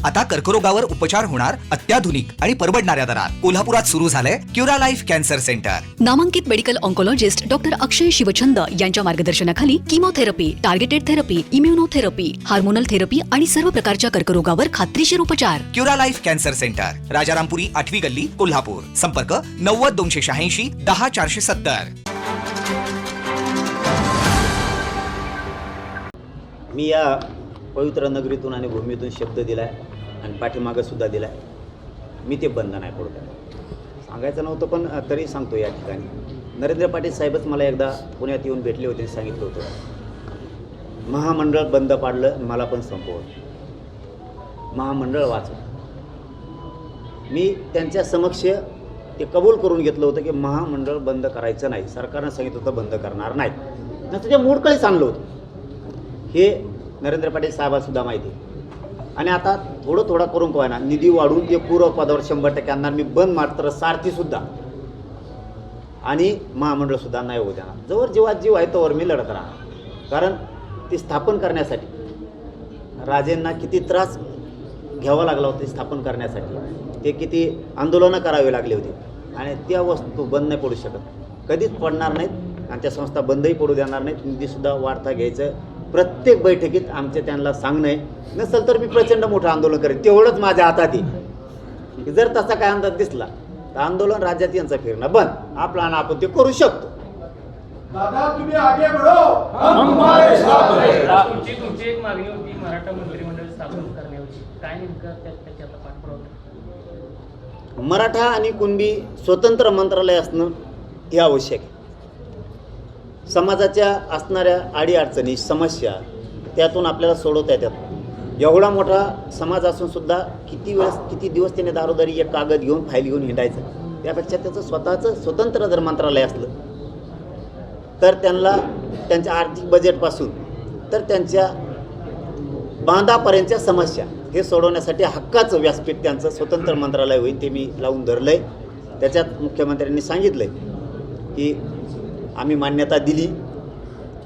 आता कर्करोगावर उपचार होणार अत्याधुनिक आणि परवडणाऱ्या दरात। कोल्हापुरात सुरू झालंय क्युरा लाईफ कॅन्सर सेंटर। नामांकित medical oncologist doctor Akshay Shivchand यांच्या मार्गदर्शनाखाली chemotherapy, targeted therapy, immunotherapy, hormonal therapy आणि सर्व प्रकारच्या कर्करोगावर खात्रीशीर उपचार। Cura Life Cancer Centre, Rajarampuri 8वी गल्ली, कोल्हापूर। संपर्क 90 286 10 470। मी या पवित्र नगरीतून आणि भूमीतून शब्द दिलाय आणि पाठीमागं सुद्धा दिलाय, मी ते बंद नाही पडू द्यायला। सांगायचं नव्हतं पण तरी सांगतो या ठिकाणी। नरेंद्र पाटील साहेबच मला एकदा पुण्यात येऊन भेटले होते आणि सांगितलं होतं, महामंडळ बंद पाडलं, मला पण संपवलं, महामंडळ वाचव। मी त्यांच्या समक्ष ते कबूल करून घेतलं होतं की महामंडळ बंद करायचं नाही, सरकारनं सांगितलं होतं बंद करणार नाही, नंतर ते मोडकळीच आणलं होतं। हे नरेंद्र पाटील साहेबांसुद्धा माहिती आहे। आणि आता थोडं करून काय ना, निधी वाढून ते पूर्व पदावर 100% आणणार, मी बंद मात्र सारथीसुद्धा आणि महामंडळसुद्धा नाही होऊ देणार। जवळ जीवात जीव आहे तोवर मी लढत राहणार, कारण ती स्थापन करण्यासाठी राजेंना किती त्रास घ्यावा लागला होता स्थापन करण्यासाठी, ते किती आंदोलनं करावी लागली होती आणि त्या वस्तू बंद नाही पडू शकत, कधीच पडणार नाहीत आणि त्या संस्था बंदही पडू देणार नाहीत। निधीसुद्धा वाढता घ्यायचं, प्रत्येक बैठकीत आमचे त्यांना सांगणं आहे, नसेल तर मी प्रचंड मोठं आंदोलन करेन, तेवढंच माझ्या हातात आहे। जर तसा काय अंदाज दिसला तर आंदोलन राज्यात यांचं फिरणं बंद, आपला आणि आपण ते करू शकतो। दादा तुम्ही आगे बढ़ो, हम तुम्हारे साथ हैं। तुमची एक मागणी होती मराठा मंत्रिमंडळ स्थापन करण्याची, काय नेमकं त्याची आता पाठपुरावा? मराठा आणि कुणबी स्वतंत्र मंत्रालय असणं हे आवश्यक आहे। समाजाच्या असणाऱ्या अडीअडचणी, समस्या त्यातून आपल्याला सोडवता येतात। एवढा मोठा समाज असून सुद्धा किती दिवस त्याने दारोदारी एक कागद घेऊन फाईल घेऊन हिंडायचं, त्यापेक्षा त्याचं स्वतःचं स्वतंत्र जर मंत्रालय असलं तर त्यांना त्यांच्या आर्थिक बजेटपासून तर त्यांच्या बांधापर्यंतच्या समस्या हे सोडवण्यासाठी हक्काचं व्यासपीठ त्यांचं स्वतंत्र मंत्रालय होईल, ते मी लावून धरलं आहे। त्याच्यात मुख्यमंत्र्यांनी सांगितलं आहे की आम्ही मान्यता दिली,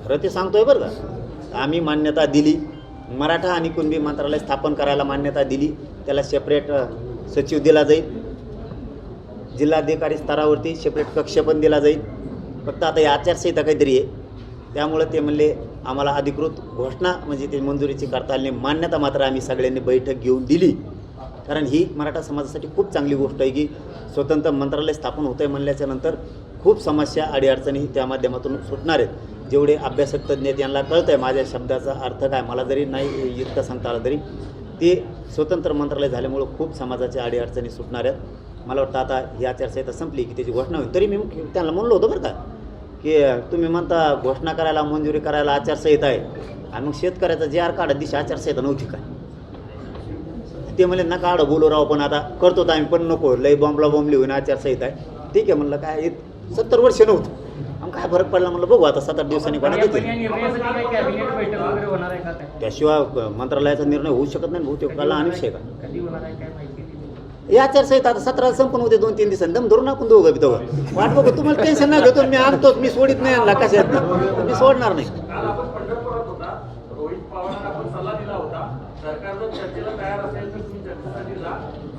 खरं ते सांगतो आहे बरं का, आम्ही मान्यता दिली, मराठा आणि कुणबी मंत्रालय स्थापन करायला मान्यता दिली, त्याला सेपरेट सचिव दिला जाईल, जिल्हाधिकारी स्तरावरती सेपरेट कक्ष पण दिला जाईल। फक्त आता ही आचारसंहिता काहीतरी आहे, त्यामुळं ते म्हणले आम्हाला अधिकृत घोषणा म्हणजे ते मंजुरीची करता आली नाही, मान्यता मात्र आम्ही सगळ्यांनी बैठक घेऊन दिली। कारण ही मराठा समाजासाठी खूप चांगली गोष्ट आहे की स्वतंत्र मंत्रालय स्थापन होतं आहे म्हणल्याच्यानंतर खूप समस्या अडीअडचणी त्या माध्यमातून सुटणार आहेत। जेवढे अभ्यासक तज्ज्ञ आहेत यांना कळतं आहे माझ्या शब्दाचा अर्थ काय, मला जरी नाही इतकं सांगता आलं तरी ते स्वतंत्र मंत्रालय झाल्यामुळं खूप समाजाच्या अडीअडचणी सुटणार आहेत। मला वाटतं आता ही आचारसंहिता संपली की त्याची घोषणा होईल। तरी मी त्यांना म्हणलो होतं बरं का की तुम्ही म्हणता घोषणा करायला, मंजुरी करायला आचारसंहिता आहे आणि मग शेतकऱ्याचा जे आर काढत दिशा आचारसंहिता नव्हती काय? ते म्हणले नका काढ बोलू राव, पण आता करतो तर आम्ही, पण नको लई बॉम्बली होईन आचारसंहिता आहे। ठीक आहे म्हणलं, काय 70 वर्ष नव्हतं, मग काय फरक पडला म्हणलं, बघू आता 7-8 दिवसांनी कोणा देते। त्याशिवाय मंत्रालयाचा निर्णय होऊ शकत नाही, बहुतेक काला अनिश्चय का या आचारसंहिता आता 17 संपून होते, 2-3 दिवसांनी दम धरून आपण दोघं बिदोघं वाट बघू। तुम्हाला टेन्शन नाही घेतो, मी आणतोच, मी सोडित नाही आणला कशात, मी सोडणार नाही। रोहित पवारांना आपण सल्ला दिला होता, सरकार जर चर्चेला तयार असेल तर तुम्ही चर्चेसाठी जा,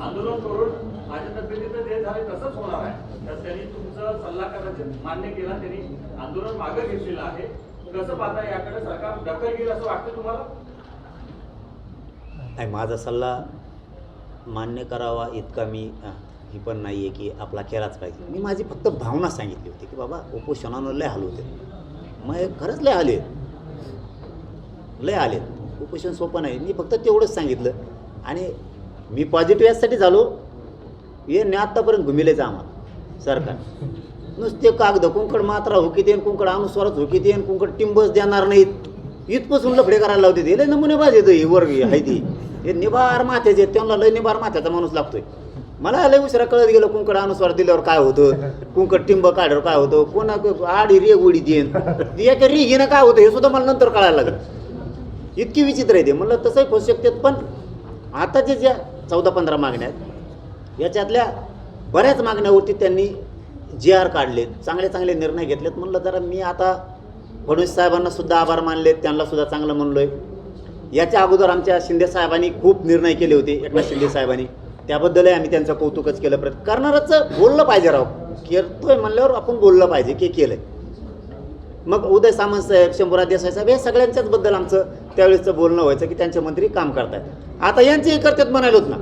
आंदोलन करून माझ्या तब्येतीचं जे झाले तसंच होणार आहे। तर त्यांनी तुमचं सल्ला कदाचित मान्य केला, त्यांनी आंदोलन मागे घेतलेलं आहे। कसं पाहता याकडे सरकार दखल घेईल असं वाटतं तुम्हाला? नाही, माझा सल्ला मान्य करावा इतका मी ही पण नाही आहे की आपला केलाच पाहिजे। मी माझी फक्त भावना सांगितली होती की बाबा उपोषणानं लय हाल होते, मग खरंच लय आले, उपोषण सोपं नाही। मी फक्त तेवढंच सांगितलं आणि मी पॉझिटिव्ह यासाठी झालो, हे नाही आत्तापर्यंत घुमिलेचं आम्हाला सरकार नुसते कागद कुंकड मात्रा होकी देईन, कुंकड अनुस्वारच होकी देईन, कुंकड टिंबच देणार नाहीत, इथपासून लफडे करायला लावते। ते लय नमुने बाज येतं ही वर्ग आहे ती, हे निबार माथ्याचे, त्यांना लय निबार माथ्याचा माणूस लागतोय। मला लय उशिरा कळत गेलं कुंकड अनुस्वार दिल्यावर काय होतं, कुंकड टिंब काढल्यावर काय होतं, कोणा आडी रेग उडी देईन, एका रेगीनं काय होतं हे सुद्धा मला नंतर कळायला लागलं। इतकी विचित्र आहे ते, म्हणलं तसंही फसू शकतात। पण आताच्या ज्या 14-15 मागण्या आहेत याच्यातल्या बऱ्याच मागण्यावरती त्यांनी GR काढलेत, चांगले निर्णय घेतलेत। म्हणलं जरा मी आता फडणवीस साहेबांना सुद्धा आभार मानलेत, त्यांना सुद्धा चांगलं म्हणलोय। याच्या अगोदर आमच्या शिंदे साहेबांनी खूप निर्णय केले होते, एकनाथ शिंदे साहेबांनी, त्याबद्दलही आम्ही त्यांचं कौतुकच केलं. करणारच बोललं पाहिजे राव, करतोय म्हणल्यावर आपण बोललं पाहिजे की केलं. मग उदय सामंत साहेब, शंभूराज देसाई साहेब, हे सगळ्यांच्याच बद्दल आमचं त्यावेळेसचं बोलणं व्हायचं की त्यांचे मंत्री काम करतात. आता यांचेही करतात म्हणालोत ना,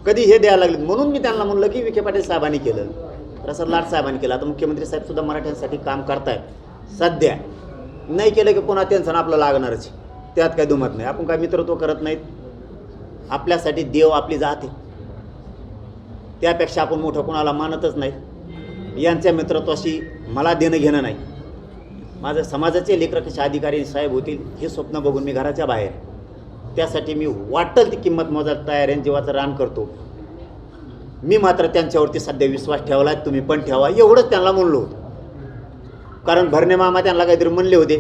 कधी हे द्यायला लागलेत. म्हणून मी त्यांना म्हणलं की विखे पाटील साहेबांनी केलं, प्रसाद लाड साहेबांनी केलं, आता मुख्यमंत्री साहेबसुद्धा मराठ्यांसाठी काम करतायत. सध्या नाही केलं की पुन्हा त्यांचं आपलं लागणारच, त्यात काही दुमत नाही. आपण काय मित्रत्व करत नाहीत, आपल्यासाठी देव आपली जात आहे, त्यापेक्षा आपण मोठं कोणाला मानतच नाही. यांच्या मित्रत्वाशी मला देणं घेणं नाही. माझं समाजाचे लेकरं कसे अधिकारी साहेब होतील हे स्वप्न बघून मी घराच्या बाहेर, त्यासाठी मी वाटेल ती किंमत मोजायला तयार आहे, जीवाचं रान करतो. मी मात्र त्यांच्यावरती सध्या विश्वास ठेवला आहे, तुम्ही पण ठेवा, एवढंच त्यांना म्हणलो होतं. कारण भरणे मामा त्यांना काहीतरी म्हणले होते,